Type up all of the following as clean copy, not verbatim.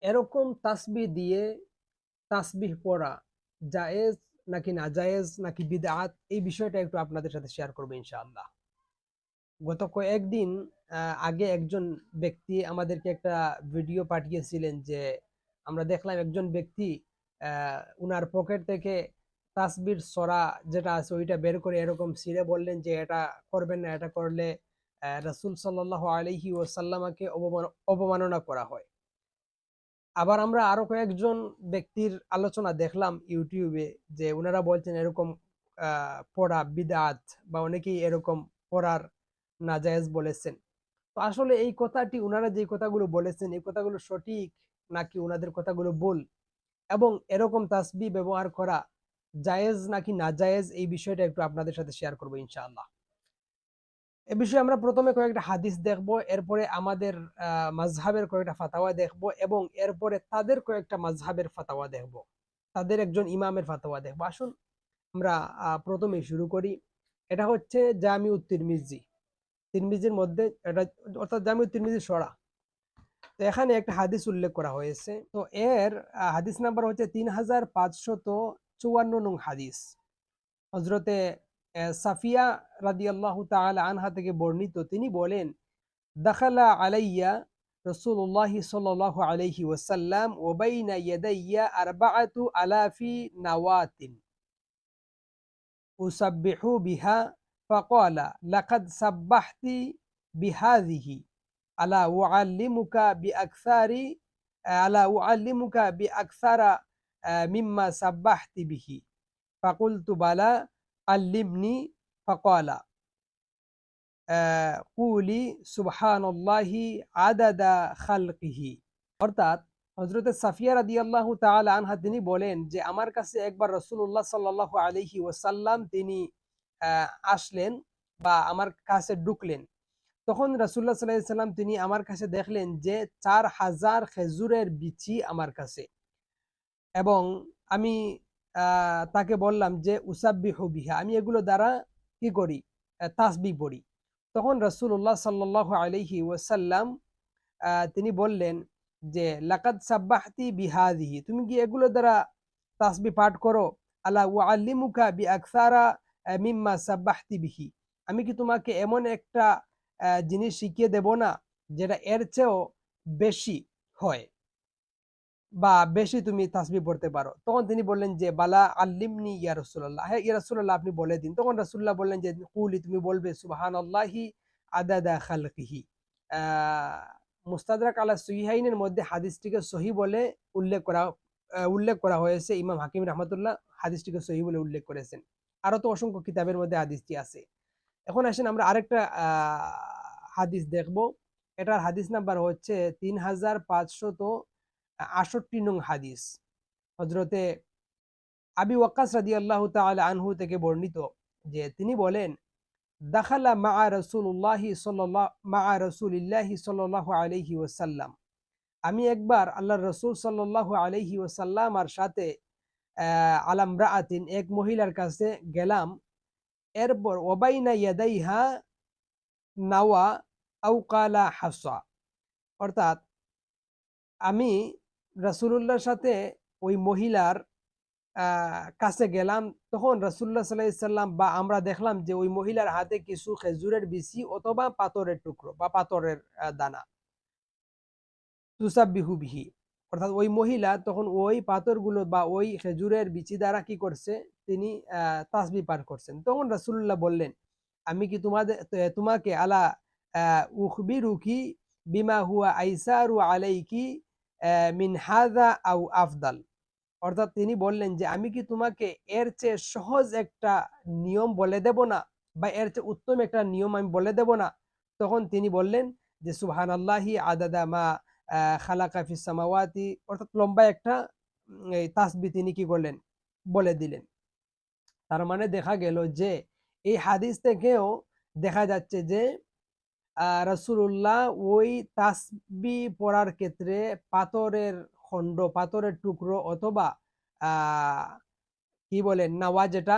এরকম তাসবিহ দিয়ে তাসবিহ পড়া জায়েজ নাকি নাজায়েজ নাকি বিদআত, এই বিষয়টা একটু আপনাদের সাথে শেয়ার করবো ইনশাআল্লাহ। গত কয়েকদিন আগে একজন ব্যক্তি আমাদেরকে একটা ভিডিও পাঠিয়েছিলেন যে আমরা দেখলাম একজন ব্যক্তি উনার পকেট থেকে তাসবির সরা যেটা আছে ওইটা বের করে এরকম ছিঁড়ে বললেন যে এটা করবেন না, এটা করলে রাসূল সাল্লাল্লাহু আলাইহি ওয়াসাল্লামকে অবমাননা করা হয়। আবার আমরা আরো কয়েকজন ব্যক্তির আলোচনা দেখলাম ইউটিউবে যে উনারা বলছেন এরকম পড়া বিদআত বা অনেকেই এরকম পড়ার নাজায়েজ বলেছেন। তো আসলে এই কথাটি উনারা যে কথাগুলো বলেছেন এই কথাগুলো সঠিক নাকি উনাদের কথাগুলো ভুল, এবং এরকম তাসবিহ ব্যবহার করা জায়েজ নাকি নাজায়েজ, এই বিষয়টা একটু আপনাদের সাথে শেয়ার করবো ইনশাআল্লাহ। এ বিষয়ে আমরা প্রথমে কয়েকটা হাদিস দেখব, এরপরে আমাদের মাযহাবের কয়েকটা ফাতাওয়া দেখব এবং এরপরে তাদের কয়েকটা মাযহাবের ফাতাওয়া দেখব, তাদের একজন ইমামের ফাতাওয়া দেখব। আসুন আমরা প্রথমেই শুরু করি। এটা হচ্ছে জামিউত তিরমিজি, তিরমিজির মধ্যে এটা, অর্থাৎ জামিউত তিরমিজি সরা। তো এখানে একটা হাদিস উল্লেখ করা হয়েছে। তো এর হাদিস নাম্বার হচ্ছে 3554 নং হাদিস। হযরতে সাফিয়া রাদিয়াল্লাহু তাআলা আনহা থেকে বর্ণিত, তিনি বলেন, দাখালা আলাইয়া রাসূলুল্লাহি সাল্লাল্লাহু আলাইহি ওয়াসাল্লাম ওয়া বাইনা ইয়াদাইয়া আরবাআতু আলাফি নাওয়াতিন উসাব্বিহু বিহা ফাকালা লাকাদ সাব্বাহতি বিহাযিহি আলা উআল্লিমুকা বিআকসারি আলা উআল্লিমুকা বিআকসারা মিম্মা সাব্বাহতি বিহি ফাকুলতু বালা আল্লিমনি ফাকালা কুলি সুবহানাল্লাহি আদাদা খালকিহি। অর্থাৎ হযরতে সাফিয়া রাদিয়াল্লাহু তাআলা আনহা তিনি বলেন যে আমার কাছে একবার রাসূলুল্লাহ সাল্লাল্লাহু আলাইহি ওয়াসাল্লাম তিনি আসলেন বা আমার কাছে ঢুকলেন। তখন রাসূলুল্লাহ সাল্লাল্লাহু আলাইহি ওয়াসাল্লাম তিনি আমার কাছে দেখলেন যে ৪,০০০ খেজুরের বিচি আমার কাছে, এবং আমি তাকে বললাম যে উসাব্বিহু বিহা, আমি এগুলো দ্বারা কি করি, তাসবিহ পড়ি। তখন রাসূলুল্লাহ সাল্লাল্লাহু আলাইহি ওয়াসাল্লাম তিনি বললেন যে লাকাদ সাব্বাহতি বিহাযিহি, তুমি কি এগুলো দ্বারা তাসবিহ পাঠ করো? আলা উআল্লিমুকা বিআকসারা মিম্মা সাব্বাহতি বিহি, আমি কি তোমাকে এমন একটা জিনিস শিখিয়ে দেব না যেটা এর চেয়েও বেশি হয় বা বেশি তুমি তাসবিহ পড়তে পারো? তখন তিনি বললেন যে বালা আল্লিমনি ইয়া রাসূলুল্লাহ, হ্যাঁ ইয়া রাসূলুল্লাহ আপনি বলে দিন। তখন রাসূলুল্লাহ বললেন যে কুলি, তুমি বলবে সুবহানাল্লাহি আদাদা খালকিহি। মুস্তাদরাক আলা সহিহাইনের মধ্যে হাদিসটিকে সহিহ বলে উল্লেখ করা হয়েছে। ইমাম হাকিম রাহমাতুল্লাহ হাদিসটিকে সহিহ বলে উল্লেখ করেছেন। আরো তো অসংখ্য কিতাবের মধ্যে হাদিসটি আছে। এখন আসেন আমরা আরেকটা হাদিস দেখব। এটার হাদিস নাম্বার হচ্ছে 3568 নং হাদিস। হযরতে আবি ওয়াক্কাস রাদিয়াল্লাহু তাআলা আনহু থেকে বর্ণিত যে তিনি বলেন, দাখালা মা রাসূলিল্লাহি সাল্লাল্লাহু আলাইহি ওয়াসাল্লাম, আমি একবার আল্লাহর রাসূল সাল্লাল্লাহু আলাইহি ওয়াসাল্লামার সাথে আলা ইমরাআতিন, এক মহিলার কাছে গেলাম। এরপর ওয়াবাইনা ইয়াদাইহা নাওয়া আও কালা হাসা, অর্থাৎ আমি রাসূলুল্লাহর সাথে ওই মহিলার কাছে গেলাম। তখন রাসূলুল্লাহ সাল্লাল্লাহু আলাইহি সাল্লাম বা আমরা দেখলাম যে ওই মহিলার হাতে কিছু খেজুরের বিচি অথবা পাথরের টুকরো বা পাথরের দানা, তুসাব্বিহু বিহি, অর্থাৎ ওই মহিলা তখন ওই পাথরগুলো বা ওই খেজুরের বিচি দ্বারা কি করছে, তিনি তাসবিহ পাঠ করছেন। তখন রাসূলুল্লাহ বললেন, আমি কি তোমাকে আলা উখবিরুকি বিমা হুয়া আইসারু আলাইকি মিন হাযা আও আফদাল, অর্থাৎ তিনি বললেন যে আমি কি তোমাকে এর চেয়ে সহজ একটা নিয়ম বলে দেব না বা এর চেয়ে উত্তম একটা নিয়ম আমি বলে দেব না? তখন তিনি বললেন যে সুবহানাল্লাহি আদাদা মা খালাকা ফিস সামাওয়াতি, অর্থাৎ লম্বা একটা এই তাসবিহ তিনি কি করলেন, বলে দিলেন। তার মানে দেখা গেল যে এই হাদিস থেকেও দেখা যাচ্ছে যে রাসূলুল্লাহ ওই তাসবিহ পড়ার ক্ষেত্রে পাথরের খণ্ড, পাথরের টুকরো অথবা আ কি বলেন নাওয়া, যেটা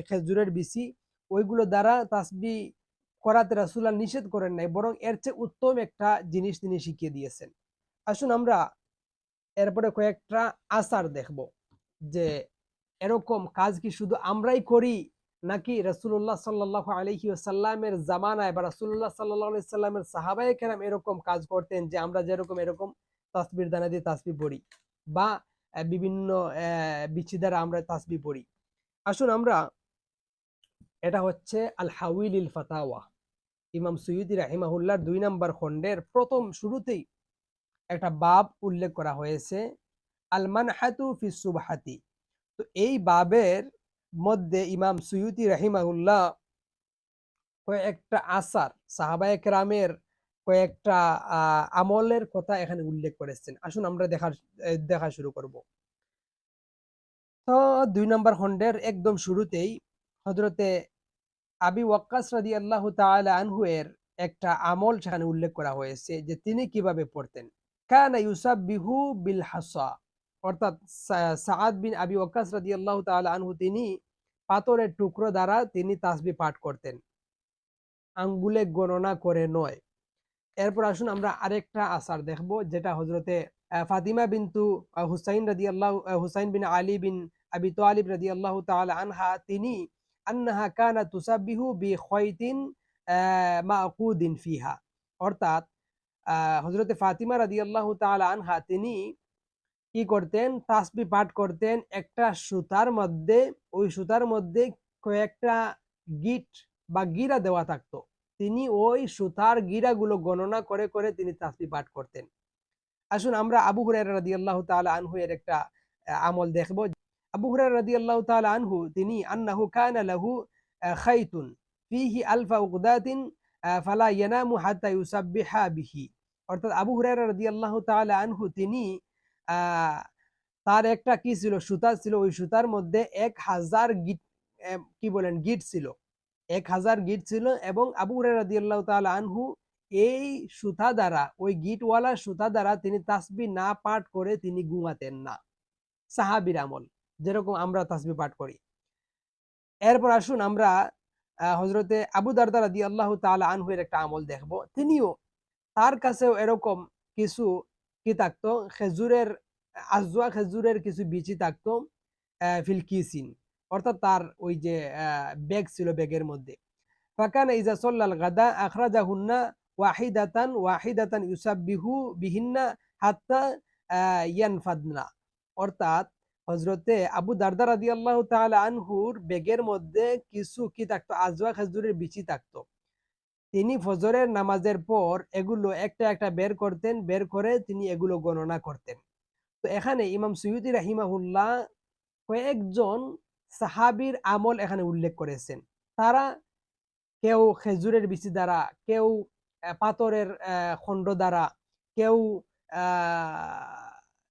খেজুরের বিচি, ওইগুলো দ্বারা তাসবিহ করাতে রাসূলুল্লাহ নিষেধ করেন নাই, বরং এর চেয়ে উত্তম একটা জিনিস তিনি শিখিয়ে দিয়েছেন। আসুন আমরা এরপরে কয়েকটা আসার দেখব যে এরকম কাজ কি শুধু আমরাই করি নাকি রাসূলুল্লাহ সাল্লাল্লাহু আলাইহি ওয়াসাল্লামের জামানায় বা রাসূলুল্লাহ সাল্লাল্লাহু আলাইহি সাল্লামের সাহাবায়ে কেরাম এরকম কাজ করতেন যে আমরা যেরকম এরকম তাসবির দানা দিয়ে তাসবিহ পড়ি বা বিভিন্ন বিচি দ্বারা আমরা তাসবিহ পড়ি। আসুন আমরা, এটা হচ্ছে আল হাউইলিল ফাতাওয়া, ইমাম সুয়ুতি রাহিমাহুল্লাহর ২ নাম্বার খণ্ডের প্রথম শুরুতেই একটা বাব উল্লেখ করা হয়েছে, আল মানহাতু ফিস সুবহাতি। তো এই বাবের মধ্যে ইমাম সুয়ুতি রাহিমাহুল্লাহ কয়েকটা আসার, সাহাবায়ে কেরামের কয়েকটা আমলের কথা এখানে উল্লেখ করেছেন। আসুন আমরা দেখা শুরু করব। তো ২ নাম্বার খণ্ডের একদম শুরুতেই হযরতে আবি ওয়াক্কাস রাদিয়াল্লাহু তাআলা আনহু এর একটা আমল সেখানে উল্লেখ করা হয়েছে যে তিনি কিভাবে পড়তেন। কানা ইউসাব্বিহু বিল হাসা, অর্থাৎ সাআদ বিন আবি ওয়াক্কাস রাদিয়াল্লাহু তাআলা আনহু তিনি পাথরের টুকরো দ্বারা তিনি তাসবিহ পাঠ করতেন, আঙ্গুলে গণনা করে নয়। এরপর আসুন আমরা আরেকটা আসার দেখব, যেটা হযরতে ফাতিমা বিনতু হুসাইন বিন আলী বিন আবি তালিব রাদিয়াল্লাহু তাআলা আনহা তিনি আন্নাহা কানাত তুসাব্বিহু বিখাইতিন মাকুদিন ফিহা, অর্থাৎ হযরতে ফাতিমা রাদিয়াল্লাহু তাআলা আনহা তিনি কি করতেন, তাসবিহ পাঠ করতেন একটা সুতার মধ্যে, ওই সুতার মধ্যে কয়েকটা গিট বা গিরা দেওয়া থাকতো, তিনি ওই সুতার গিরাগুলো গণনা করে করে তিনি তাসবিহ পাঠ করতেন। আসুন আমরা আবু হুরায়রা রাদিয়াল্লাহু তাআলা আনহু এর একটা আমল দেখব। আবু হুরায়রা রাদিয়াল্লাহু তাআলা আনহু তিনি আন্নাহু কানা লাহু খাইতুন ফিহি আলফা উকদাতিন ফালা ইয়ানামু হাত্তা ইউসাব্বিহা বিহি, অর্থাৎ আবু হুরায়রা রাদিয়াল্লাহু তাআলা আনহু তিনি আহ তার একটা কি ছিল, সুতা ছিল, ওই সুতার মধ্যে ১০০০ গিট, কি বলেন, গিট ছিল, ১০০০ গিট ছিল, এবং আবু হুরায়রা রাদিয়াল্লাহু তাআলা আনহু এই সুতা দ্বারা, ওই গিটওয়ালা সুতা দ্বারা তিনি তাসবিহ না পাঠ করে তিনি ঘুমাতেন না। সাহাবীর আমল, যেরকম আমরা তাসবিহ পাঠ করি। এরপর আসুন আমরা হযরতে আবু দারদা রাদিয়াল্লাহু তাআলা আনহু এর একটা আমল দেখব। তিনিও, তার কাছেও এরকম কিছু কি থাকতো, খেজুরের আজওয়া, খেজুরের কিছু বিচি থাকতো ফিল কিসিন, অর্থাৎ তার ওই যে ব্যাগ ছিল, ব্যাগের মধ্যে। ফাকানা ইজা সাল্লাল গাদা আখরাজাহুন্না ওয়াহিদাতান ওয়াহিদাতান ইউসাব্বিহু বিহিন্না হাত্তা ইয়ানফাদনা, অর্থাৎ হযরতে আবু দারদা রাদিয়াল্লাহু তাআলা আনহুর ব্যাগের মধ্যে কিছু কি থাকতো, আজওয়া খেজুরের বিচি থাকতো। তিনি ফজরের নামাজের পর এগুলো একটা একটা বের করতেন, বের করে তিনি এগুলো গণনা করতেন। তো এখানে ইমাম সুয়ুতি রাহিমাহুল্লাহ কয়েকজন সাহাবীর আমল এখানে উল্লেখ করেছেন। তারা কেউ খেজুরের বিচি দ্বারা, কেউ পাথরের খণ্ড দ্বারা, কেউ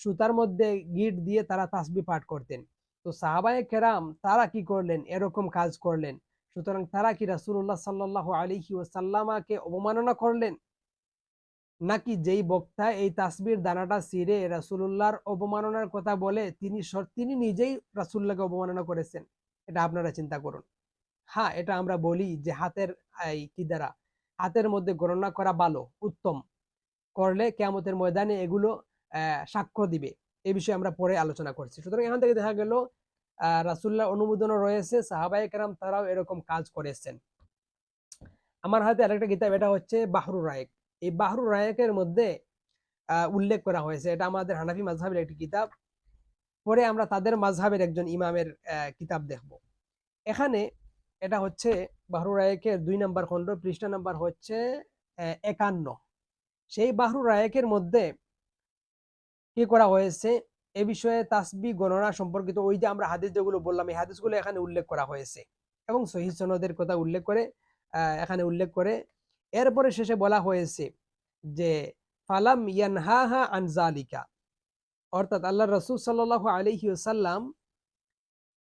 সুতার মধ্যে গিট দিয়ে তারা তাসবিহ পাঠ করতেন। তো সাহাবায়ে কেরাম তারা কি করলেন, এরকম কাজ করলেন। সুতরাং তারা কি রাসূলুল্লাহ সাল্লাল্লাহু আলাইহি ওয়াসাল্লামাকে অবমাননা করলেন? নাকি যেই বক্তা এই তাসবিহর দানাটা ছিঁড়ে রাসূলুল্লাহর অবমাননার কথা বলে তিনি নিজেই রাসূলুল্লাহকে অবমাননা করেছেন? এটা আপনারা চিন্তা করুন। হ্যাঁ, এটা আমরা বলি যে হাতের কি দ্বারা, হাতের মধ্যে গণনা করা ভালো, উত্তম। করলে কিয়ামতের ময়দানে এগুলো সাক্ষ্য দিবে। এই বিষয়ে আমরা পরে আলোচনা করছি। সুতরাং এখান থেকে দেখা গেল রাসূলুল্লাহর অনুমোদনও রয়েছে, সাহাবায়ে কেরাম তারাও এরকম কাজ করেছেন। আমার হাতে আরেকটা কিতাব, এটা হচ্ছে বাহরুর রায়েক। এই বাহরুর রায়েকের মধ্যে উল্লেখ করা হয়েছে, এটা আমাদের হানাফি মাযহাবের একটি কিতাব। পরে আমরা তাদের মাযহাবের একজন ইমামের কিতাব দেখব। এখানে এটা হচ্ছে বাহরুর রায়েকের ২ নাম্বার খণ্ড, পৃষ্ঠা নাম্বার হচ্ছে ৫১। সেই বাহরুর রায়েকের মধ্যে কি করা হয়েছে, এ বিষয়ে তাসবিহ গণনা সম্পর্কিত ওই যে আমরা হাদিস যেগুলো বললাম, এই হাদিসগুলো এখানে উল্লেখ করা হয়েছে এবং সহিহ সনদের কথা উল্লেখ করে এখানে উল্লেখ করে এরপরে শেষে বলা হয়েছে যে ফালাম ইয়ানহাহা আন যালিকা, অর্থাৎ আল্লাহর রাসূল সাল্লাল্লাহু আলাইহি ওয়াসাল্লাম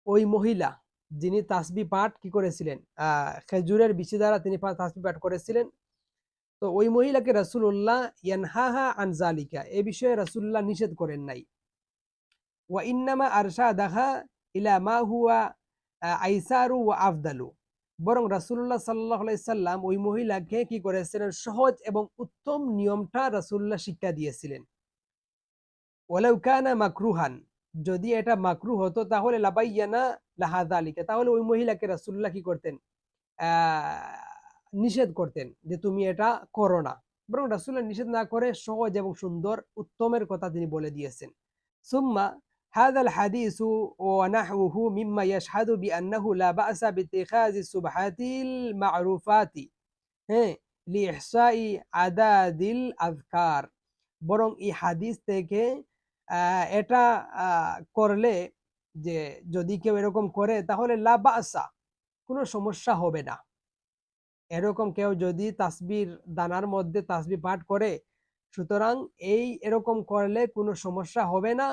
ওই মহিলা যিনি তাসবিহ পাঠ কি করেছিলেন, খেজুরের বিচি দ্বারা তিনি তাসবিহ পাঠ করেছিলেন, তো ওই মহিলাকে রাসূলুল্লাহ ইয়ানহাহা আন যালিকা, এই বিষয়ে রাসূলুল্লাহ নিষেধ করেন নাই। ওয়া ইন্নামা আরশাদাহা ইলা মা হুয়া আইসারু ওয়া আফদালু, বরং রাসূলুল্লাহ সাল্লাল্লাহু আলাইহি সাল্লাম ওই মহিলাকে কি করেছিলেন, সহজ এবং উত্তম নিয়মটা রাসূলুল্লাহ শিক্ষা দিয়েছিলেন। ওয়ালাউ কানা মাকরুহান, যদি এটা মাকরুহ হতো তাহলে লাবাইয়ানা লাহা যালিকা, তাহলে ওই মহিলাকে রাসূলুল্লাহ কি করতেন, নিষেধ করতেন যে তুমি এটা করো না। বরং রাসূলুল্লাহ নিষেধ না করে সহজ এবং সুন্দর উত্তমের কথা তিনি বলে দিয়েছেন। সুম্মা হাযাল হাদিসু ওয়া নাহউহু মিম্মা ইয়াশহাদু বিআন্নাহু লা বা'সা বিইত্তিখাযি সুবহাতিল মা'রুফাতি, হ্যাঁ, লিইহসাই আদাদিল আযকার। বরং এই হাদিস থেকে এটা করলে, যে যদি কেউ এরকম করে তাহলে লা বা'সা, কোনো সমস্যা হবে না। এরকম কেউ যদি তাসবির দানার মধ্যে তাসবিহ পাঠ করে, সুতরাং এরকম করলে কোনো সমস্যা হবে না,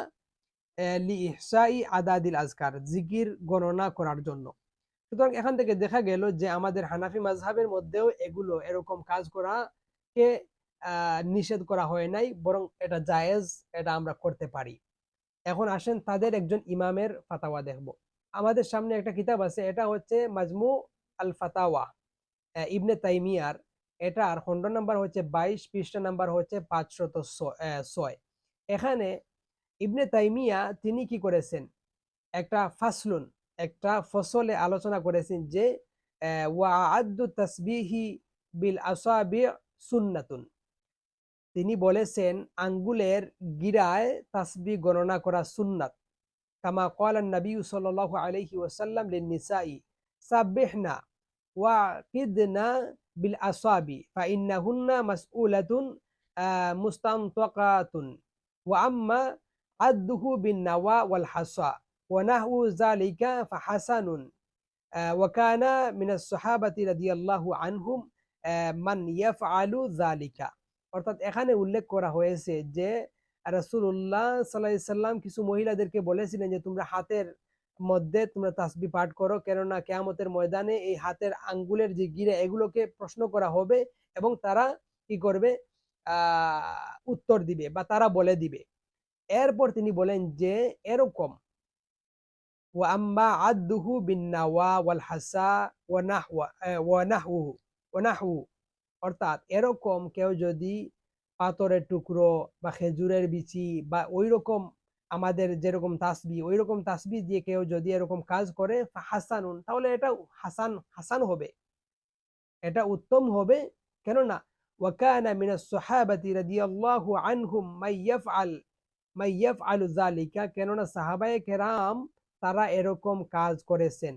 লিইহসাই আদাদিল আজকার, জিকির গণনা করার জন্য। সুতরাং এখান থেকে দেখা গেল যে আমাদের হানাফি মাযহাবের মধ্যেও এগুলো এরকম কাজ করাকে নিষেধ করা হয় নাই, বরং এটা জায়েজ, এটা আমরা করতে পারি। এখন আসেন তাদের একজন ইমামের ফাতাওয়া দেখব। আমাদের সামনে একটা কিতাব আছে, এটা হচ্ছে মাজমু আল ফাতাওয়া ইবনে তাইমিয়ার। এটার খণ্ড নাম্বার হচ্ছে 22, পৃষ্ঠা নাম্বার হচ্ছে 506। এখানে ইবনে তাইমিয়া তিনি কি করেছেন, একটা ফাসলুন, একটা ফসলে আলোচনা করেছেন যে ওয়া আদ্দু তাসবিহি বিল আসাবি সুন্নাতুন। তিনি বলেছেন আঙ্গুলের গিরায় তাসবিহ গণনা করা সুন্নাত। কামা ক্বালা নবী সাল্লাল্লাহু আলাইহি ওয়াসাল্লাম লিন-নিসাই সাব্বিহনা ওয়াকিদনা বিল আসাবি ফাইন্নাহুন্না মাসউলাতুন মুস্তানতাকাতুন ওয়া আম্মা আদ্দুহু বিন নাওয়া ওয়াল হাসা ওয়া নাহু যালিকা ফাহাসানুন ওয়া কানা মিনাস সাহাবাতি রাদিয়াল্লাহু আনহুম মান ইয়াফআলু যালিকা। অর্থাৎ এখানে উল্লেখ করা হয়েছে যে রাসূলুল্লাহ সাল্লাল্লাহু আলাইহি সাল্লাম কিছু মহিলাদেরকে বলেছিলেন যে তোমরা হাতের মধ্যে তোমরা তাসবিহ পাঠ করো, কেননা কিয়ামতের ময়দানে এই হাতের আঙ্গুলের যে গিরা এগুলোকে প্রশ্ন করা হবে এবং তারা কি করবে, উত্তর দিবে বা তারা বলে দিবে। এরপর তিনি বলেন যে এরকম ওয়া আম্মা আদ্দুহু বিন নাওয়া ওয়াল হাসা ওয়া নাহওয়া ওয়া নাহউহু ওয়া নাহউ, অর্থাৎ এরকম কেউ যদি পাথরের টুকরো বা খেজুরের বিচি বা ওইরকম আমাদের যেরকম তাসবিহ, ওইরকম তাসবিহ দিয়ে কেউ যদি এরকম কাজ করে ফাহাসানুন, তাহলে এটা হাসান হাসান হবে, এটা উত্তম হবে। কেননা ওয়া কানা মিনাস সাহাবাতি রাদিয়াল্লাহু আনহুম মাইয়াফআলু যালিকা, কেননা সাহাবায়ে কেরাম তারা এরকম কাজ করেছেন।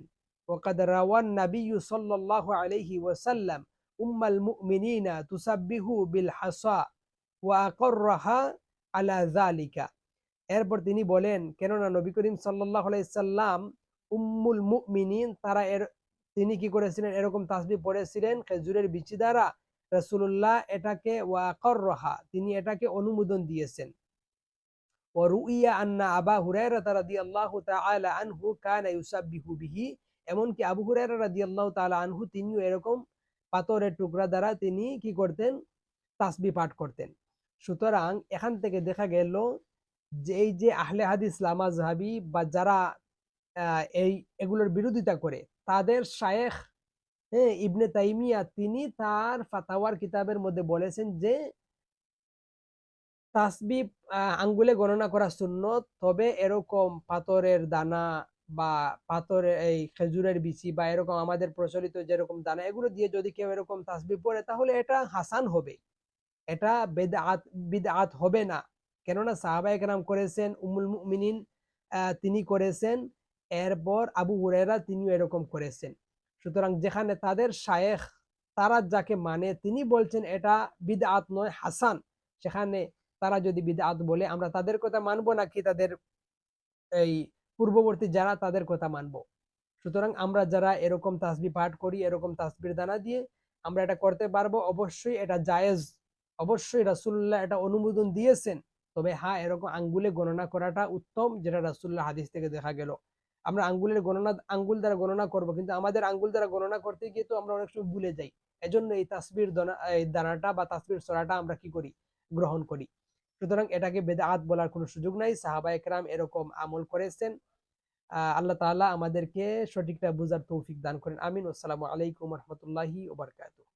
ওয়াকাদ রাওয়ান নাবিয়্যু সাল্লাল্লাহু আলাইহি ওয়াসাল্লাম উম্মাল মুমিনিনা তুসাব্বিহু বিল হাসা ওয়া আকরাহা আলা যালিকা। এরপর তিনি বলেন, কেননা নবী করিম সাল্লাল্লাহু আলাইহি সাল্লাম উম্মুল মুমিনিন, তিনি কি করেছিলেন, এরকম তাসবিহ পড়েছিলেন খেজুরের বিচি দ্বারা। রাসূলুল্লাহ এটাকে ওয়া আকরাহা, তিনি এটাকে অনুমোদন দিয়েছেন। ওয়ারুইয়া আন্না আবা হুরায়রা রাদিয়াল্লাহু তাআলা আনহু কানা ইউসাব্বিহু বিহি, এমনকি আবু হুরায়রা রাদিয়াল্লাহু তাআলা আনহু তিনিও এরকম পাথরের টুকরা দ্বারা তিনি কি করতেন, তাসবিহ পাঠ করতেন। সুতরাং এখান থেকে দেখা গেল যে এই যে আহলে হাদিস লামাযহাবী বা যারা এই এগুলোর বিরোধিতা করে, তাদের শায়েখ, হ্যাঁ, ইবনে তাইমিয়া তিনি তার ফাতাওয়ার কিতাবের মধ্যে বলেছেন যে তাসবিহ আঙ্গুলে গণনা করা সুন্নত, তবে এরকম পাথরের দানা বা পাথরের এই খেজুরের বিচি বা এরকম আমাদের প্রচলিত যেরকম দানা এগুলো দিয়ে যদি কেউ এরকম তাসবিহ পড়ে তাহলে এটা হাসান হবে, এটা বিদআত হবে না। কেননা সাহাবায়ে কেরাম করেছেন, উম্মুল মুমিনিন তিনি করেছেন, এরপর আবু হুরায়রা তিনিও এরকম করেছেন। সুতরাং যেখানে তাদের শায়েখ, তারা যাকে মানে তিনি বলছেন এটা বিদআত নয় হাসান, সেখানে তারা যদি বিদআত বলে আমরা তাদের কথা মানবো নাকি তাদের এই পূর্ববর্তী যারা তাদের কথা মানবো। সুতরাং আমরা যারা এরকম তাসবিহ পাঠ করি, এরকম তাসবির দানা দিয়ে আমরা এটা করতে পারবো, অবশ্যই এটা জায়েজ, অবশ্যই রাসূলুল্লাহ এটা অনুমোদন দিয়েছেন। তবে হ্যাঁ, এরকম আঙ্গুলে গণনা করাটা উত্তম, যেটা রাসূলুল্লাহ হাদিস থেকে দেখা গেল। আমরা আঙ্গুলের গণনা আঙ্গুল দ্বারা গণনা করব, কিন্তু আমাদের আঙ্গুল দ্বারা গণনা করতে গিয়ে তো আমরা অনেক সময় ভুলে যাই। এজন্য এই তাসবির এই দানাটা বা তাসবির সূরাটা আমরা কি করি, গ্রহণ করি। সুতরাং এটাকে বেদাত বলার কোনো সুযোগ নাই, সাহাবায়ে কেরাম এরকম আমল করেছেন। আল্লাহ তাআলা আমাদেরকে সঠিকটা বুঝার তৌফিক দান করেন। আমিন। আসসালামু আলাইকুম ওয়া রাহমাতুল্লাহি ওয়া বারাকাতুহু।